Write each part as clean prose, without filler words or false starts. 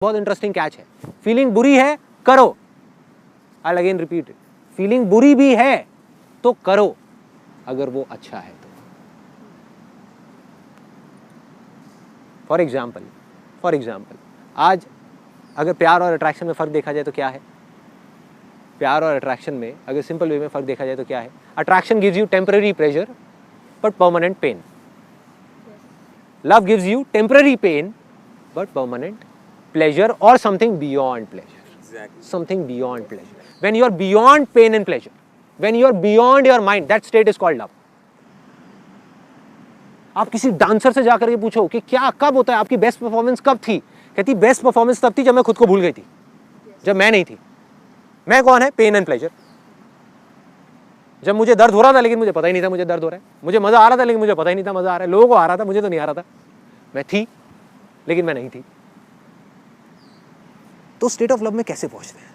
बहुत interesting catch है। Feeling बुरी है करो, आई अगेन रिपीट, फीलिंग बुरी भी है तो करो अगर वो अच्छा है तो। फॉर एग्जाम्पल आज अगर प्यार और अट्रैक्शन में फर्क देखा जाए तो क्या है? प्यार और अट्रैक्शन में अगर सिंपल वे में फर्क देखा जाए तो क्या है? Attraction gives you temporary pleasure but permanent pain. Love gives you temporary pain but permanent pleasure or something beyond pleasure. Exactly. Something beyond pleasure. When you are beyond pain and pleasure, when you are beyond your mind, that state is called love. आप किसी dancer से जाकर के पूछो कि क्या कब होता है, आपकी बेस्ट परफॉर्मेंस कब थी? कहती बेस्ट परफॉर्मेंस तब थी जब मैं खुद को भूल गई थी, जब मैं नहीं थी। मैं कौन है? Pain and pleasure. जब मुझे दर्द हो रहा था लेकिन मुझे पता ही नहीं था मुझे दर्द हो रहा है, मुझे मजा आ रहा था लेकिन मुझे पता ही नहीं था मजा आ रहा है, लोगों को आ रहा था मुझे तो नहीं आ रहा था, मैं थी लेकिन मैं नहीं थी। तो स्टेट ऑफ लव में कैसे पहुंचते हैं?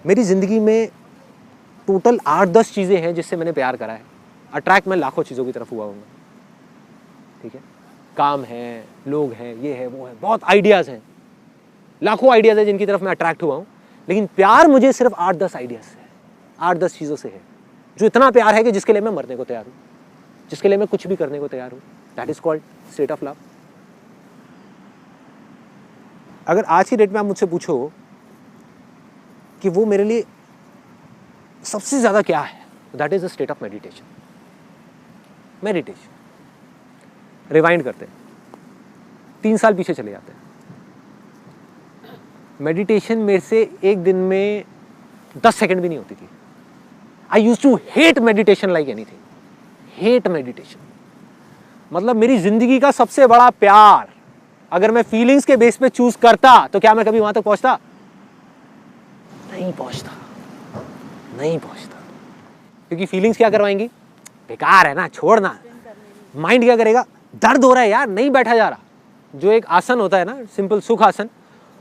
मेरी जिंदगी में टोटल 8-10 चीजें हैं जिससे मैंने प्यार करा है। अट्रैक्ट मैं लाखों चीजों की तरफ हुआ हूँ, ठीक है? काम है, लोग हैं, ये है, वो है, बहुत आइडियाज हैं, लाखों आइडियाज हैं जिनकी तरफ मैं अट्रैक्ट हुआ हूँ। लेकिन प्यार मुझे सिर्फ 8-10 आइडियाज से है, 8-10 चीजों से है, जो इतना प्यार है कि जिसके लिए मैं मरने को तैयार हूँ, जिसके लिए मैं कुछ भी करने को तैयार हूँ। That is called state of love. अगर आज की डेट में आप मुझसे पूछो कि वो मेरे लिए सबसे ज्यादा क्या है, that is the state of meditation. Rewind करते हैं, 3 साल पीछे चले जाते हैं। मेडिटेशन मेरे से एक दिन में 10 सेकंड भी नहीं होती थी। I used to hate meditation like anything. Hate meditation मतलब मेरी जिंदगी का सबसे बड़ा प्यार अगर मैं फीलिंग्स के बेस पे चूज करता तो क्या मैं कभी वहां तक पहुंचता? नहीं पहुंचता। क्योंकि फीलिंग्स क्या करवाएंगी? बेकार है ना, छोड़ना। माइंड क्या करेगा? दर्द हो रहा है यार, नहीं बैठा जा रहा। जो एक आसन होता है ना, सिंपल सुख आसन,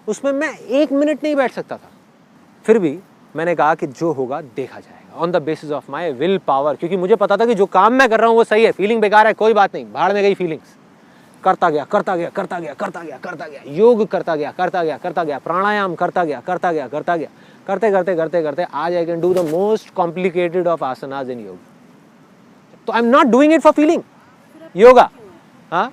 उसमें मैं 1 मिनट नहीं बैठ सकता था। फिर भी मैंने कहा कि जो होगा देखा जाएगा, on the basis of my will power. क्योंकि मुझे पता था कि जो काम मैं कर रहा हूं वो सही है। फीलिंग बेकार है, कोई बात नहीं, भाड़ में गई फीलिंग्स। करता गया, योग करता गया, प्राणायाम करता गया, करते आज I can do the most complicated of asanas in yoga. तो I am not doing it for feeling yoga, हाँ,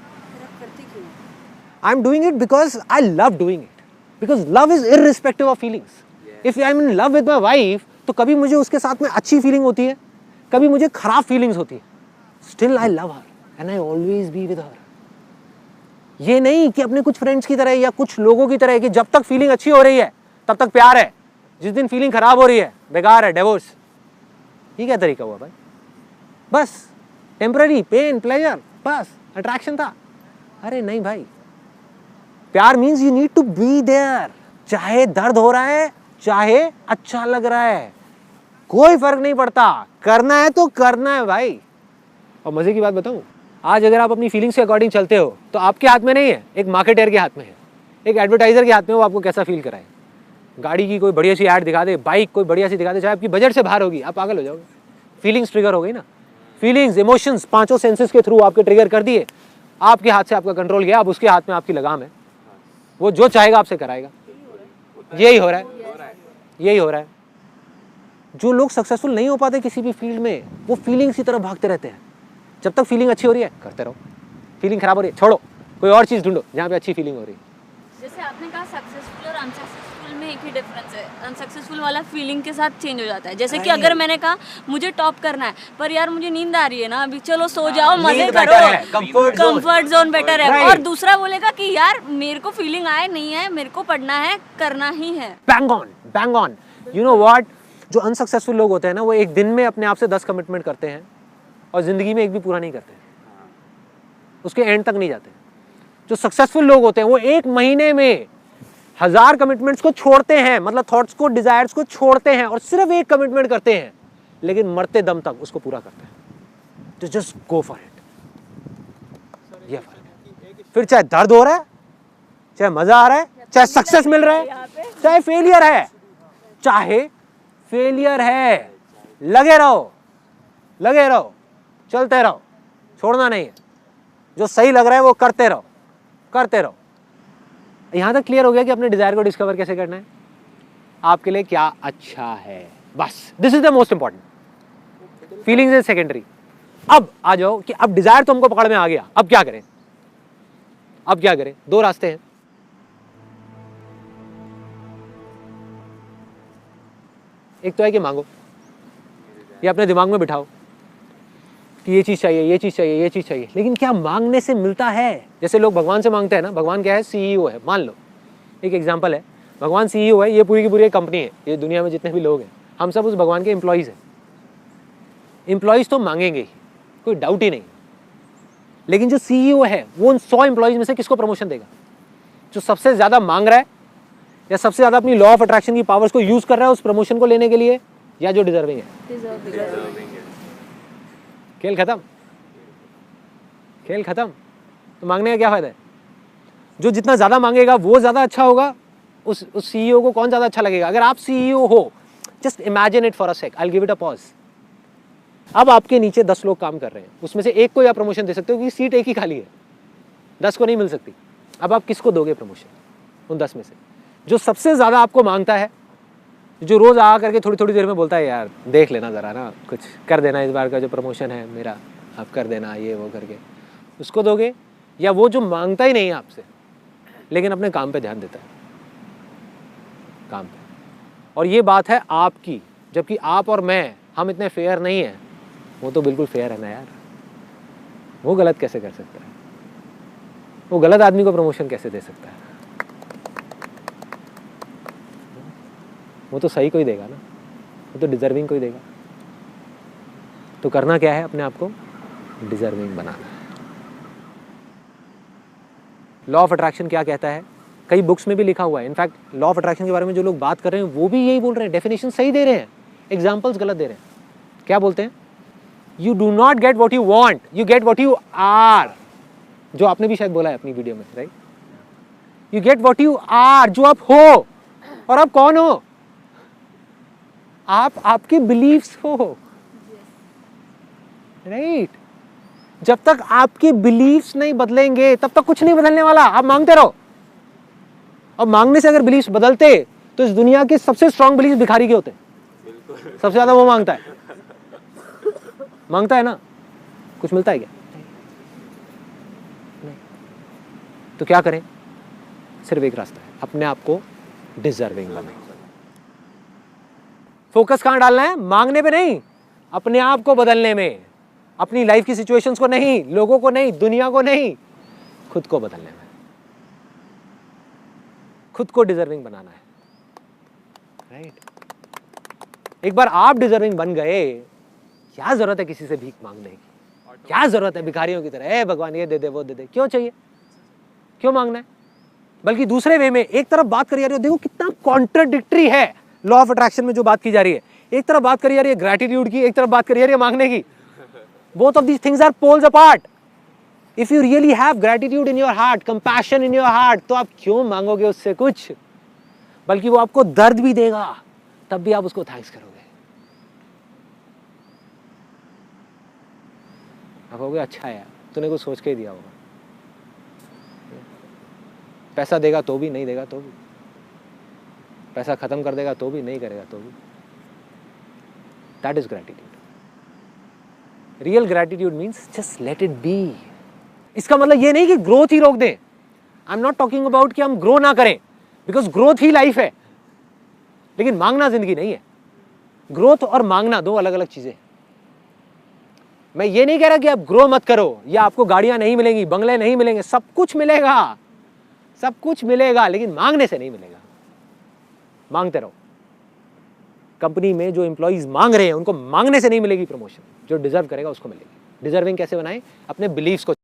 I am doing it because I love doing it, because love is irrespective of feelings. If I am in love with my wife तो कभी मुझे उसके साथ में अच्छी feeling होती है, कभी मुझे खराब फीलिंग्स होती है, still I love her and I always be with her. ये नहीं कि अपने कुछ फ्रेंड्स की तरह या कुछ लोगों की तरह कि जब तक फीलिंग अच्छी हो रही है तब तक प्यार है, जिस दिन फीलिंग खराब हो रही है बेकार है, डिवोर्स। ये क्या तरीका हुआ भाई? बस टेम्पररी पेन प्लेजर, बस अट्रैक्शन था। अरे नहीं भाई, प्यार means you need to be there. चाहे दर्द हो रहा है, चाहे अच्छा लग रहा है, कोई फर्क नहीं पड़ता, करना है तो करना है भाई। और मजे की बात बताऊं, आज अगर आप अपनी फीलिंग्स के अकॉर्डिंग चलते हो तो आपके हाथ में नहीं है, एक मार्केटर के हाथ में है, एक एडवर्टाइजर के हाथ में, वो आपको कैसा फील कराए। गाड़ी की कोई बढ़िया सी ऐड दिखा दे, बाइक कोई बढ़िया सी दिखा दे, चाहे आपकी बजट से बाहर होगी, आप पागल हो जाओगे। फीलिंग्स ट्रिगर हो गई ना, फीलिंग्स, इमोशंस 5 सेंसेस के थ्रू आपके ट्रिगर कर दिए, आपके हाथ से आपका कंट्रोल गया, अब उसके हाथ में आपकी लगाम है, वो जो चाहेगा आपसे कराएगा। यही हो रहा है। जो लोग सक्सेसफुल नहीं हो पाते किसी भी फील्ड में, वो फीलिंग्स की तरफ भागते रहते हैं। जब तक फीलिंग अच्छी हो रही है करते रहो, फीलिंग खराब हो रही है छोड़ो, कोई और चीज ढूंढो जहाँ पे अच्छी फीलिंग हो रही है। जैसे आपने कहा सक्सेसफुल और अनसक्सेसफुल में एक ही डिफरेंस है। अनसक्सेसफुल वाला फीलिंग के साथ चेंज हो जाता है। जैसे कि अगर मैंने कहा मुझे टॉप करना है पर यार मुझे नींद आ रही है ना अभी, चलो सो जाओ, मजे करो, कंफर्ट जोन बेटर है। और दूसरा बोलेगा कि यार मेरे को फीलिंग आए नहीं है, मेरे को पढ़ना है, करना ही है। Bang on. You know what, जो अनसक्सेसफुल लोग होते हैं ना, वो एक दिन में अपने आप से 10 कमिटमेंट करते हैं और जिंदगी में एक भी पूरा नहीं करते, उसके एंड तक नहीं जाते। जो सक्सेसफुल लोग होते हैं वो 1 महीने में 1000 कमिटमेंट्स को छोड़ते हैं, मतलब थॉट्स को, डिजायर्स को छोड़ते हैं और सिर्फ एक कमिटमेंट करते हैं, लेकिन मरते दम तक उसको पूरा करते हैं। तो जस्ट गो फॉर इट। ये फर्क है। फिर चाहे दर्द हो रहा है, चाहे मजा आ रहा है, चाहे सक्सेस मिल रहा है, चाहे फेलियर है, लगे रहो, चलते रहो, छोड़ना नहीं है। जो सही लग रहा है वो करते रहो। यहाँ तक क्लियर हो गया कि अपने डिजायर को डिस्कवर कैसे करना है, आपके लिए क्या अच्छा है, बस this is the most important. Feelings is secondary. अब आ जाओ कि अब डिजायर तो हमको पकड़ में आ गया, अब क्या करें? अब क्या करें? दो रास्ते हैं। एक तो है कि मांगो, या अपने दिमाग में बिठाओ कि ये चीज चाहिए, ये चीज चाहिए, ये चीज चाहिए। लेकिन क्या मांगने से मिलता है? जैसे लोग भगवान से मांगते हैं ना, भगवान क्या है? सीईओ है। मान लो एक एग्जांपल है, भगवान सीईओ है, ये पूरी की पूरी एक कंपनी है, ये दुनिया में जितने भी लोग हैं हम सब उस भगवान के एम्प्लॉइज हैं। एम्प्लॉइज तो मांगेंगे ही, कोई डाउट ही नहीं। लेकिन जो सीईओ है वो उन 100 एम्प्लॉइज में से किसको प्रमोशन देगा? जो सबसे ज्यादा मांग रहा है, या सबसे ज्यादा अपनी लॉ ऑफ अट्रैक्शन की पावर्स को यूज कर रहा है उस प्रमोशन को लेने के लिए, या जो डिजर्विंग है? खेल खत्म, खेल खत्म। तो मांगने का क्या फायदा है? जो जितना ज्यादा मांगेगा वो ज्यादा अच्छा होगा। उस सीईओ को कौन ज्यादा अच्छा लगेगा? अगर आप सीईओ हो, just imagine it for a sec, I will give it a pause. अब आपके नीचे 10 लोग काम कर रहे हैं, उसमें से एक को या प्रमोशन दे सकते हो क्योंकि सीट एक ही खाली है, 10 को नहीं मिल सकती। अब आप किसको दोगे प्रमोशन उन 10 में से? जो सबसे ज्यादा आपको मांगता है, जो रोज आ करके थोड़ी थोड़ी देर में बोलता है यार देख लेना जरा ना, कुछ कर देना, इस बार का जो प्रमोशन है मेरा आप कर देना, ये वो करके, उसको दोगे? या वो जो मांगता ही नहीं है आपसे लेकिन अपने काम पे ध्यान देता है, काम पे? और ये बात है आपकी, जबकि आप और मैं हम इतने फेयर नहीं हैं। वो तो बिल्कुल फेयर है ना यार, वो गलत कैसे कर सकता है? वो गलत आदमी को प्रमोशन कैसे दे सकता है? वो तो सही को ही देगा ना, वो तो डिजर्विंग को ही देगा। तो करना क्या है? अपने आप को डिजर्विंग बनाना है। लॉ ऑफ अट्रैक्शन क्या कहता है? कई बुक्स में भी लिखा हुआ है। इनफैक्ट लॉ ऑफ अट्रैक्शन के बारे में जो लोग बात कर रहे हैं वो भी यही बोल रहे हैं, डेफिनेशन सही दे रहे हैं, एग्जाम्पल्स गलत दे रहे हैं। क्या बोलते हैं? You do not get what you want, you get what you are. जो आपने भी शायद बोला है अपनी वीडियो में, right? You get what you are, जो आप हो। और आप कौन हो? आप आपके बिलीफ्स हो, राइट? जब तक आपके बिलीफ्स नहीं बदलेंगे तब तक कुछ नहीं बदलने वाला। आप मांगते रहो, और मांगने से अगर बिलीफ्स बदलते तो इस दुनिया के सबसे स्ट्रांग बिलीफ भिखारी के होते हैं। सबसे ज्यादा वो मांगता है, मांगता है ना, कुछ मिलता है क्या? नहीं। तो क्या करें? सिर्फ एक रास्ता है, अपने आप को डिजर्विंग बनाएं। फोकस कहां डालना है? मांगने पे नहीं, अपने आप को बदलने में। अपनी लाइफ की सिचुएशंस को नहीं, लोगों को नहीं, दुनिया को नहीं, खुद को बदलने में, खुद को डिजर्विंग बनाना है, राइट? एक बार आप डिजर्विंग बन गए, क्या जरूरत है किसी से भीख मांगने की? क्या जरूरत है भिखारियों की तरह, भगवान ये दे दे वो दे दे? क्यों चाहिए? क्यों मांगना है? बल्कि दूसरे वे में एक तरफ बात करी जा रही है, देखो कितना कॉन्ट्राडिक्टरी है लॉ ऑफ अट्रैक्शन में जो बात की जा रही है। एक तरफ बात करी जा रही है ग्रैटिट्यूड की, एक तरफ बात करी जा रही है मांगने की। Both of these things are poles apart. If you really have gratitude in your heart, compassion in your heart, तो आप क्यों मांगोगे उससे कुछ? बल्कि वो आपको दर्द भी देगा, तब भी आप उसको थैंक्स करोगे। आप कहोगे अच्छा है तूने कुछ सोच के ही दिया होगा। पैसा देगा तो भी, नहीं देगा तो भी, पैसा खत्म कर देगा तो भी, नहीं करेगा तो भी। That is gratitude. Real gratitude means just let it be. इसका मतलब ये नहीं कि ग्रोथ ही रोक दें। आई एम नॉट टॉकिंग अबाउट कि हम ग्रो ना करें, बिकॉज ग्रोथ ही लाइफ है, लेकिन मांगना जिंदगी नहीं है। ग्रोथ और मांगना दो अलग अलग चीजें। मैं ये नहीं कह रहा कि आप ग्रो मत करो, या आपको गाड़ियां नहीं मिलेंगी, बंगले नहीं मिलेंगे, सब कुछ मिलेगा, सब कुछ मिलेगा, लेकिन मांगने से नहीं मिलेगा। मांगते रहो। कंपनी में जो एम्प्लॉइज मांग रहे हैं उनको मांगने से नहीं मिलेगी प्रमोशन, जो डिजर्व करेगा उसको मिलेगी। डिजर्विंग कैसे बनाएं? अपने बिलीफ्स को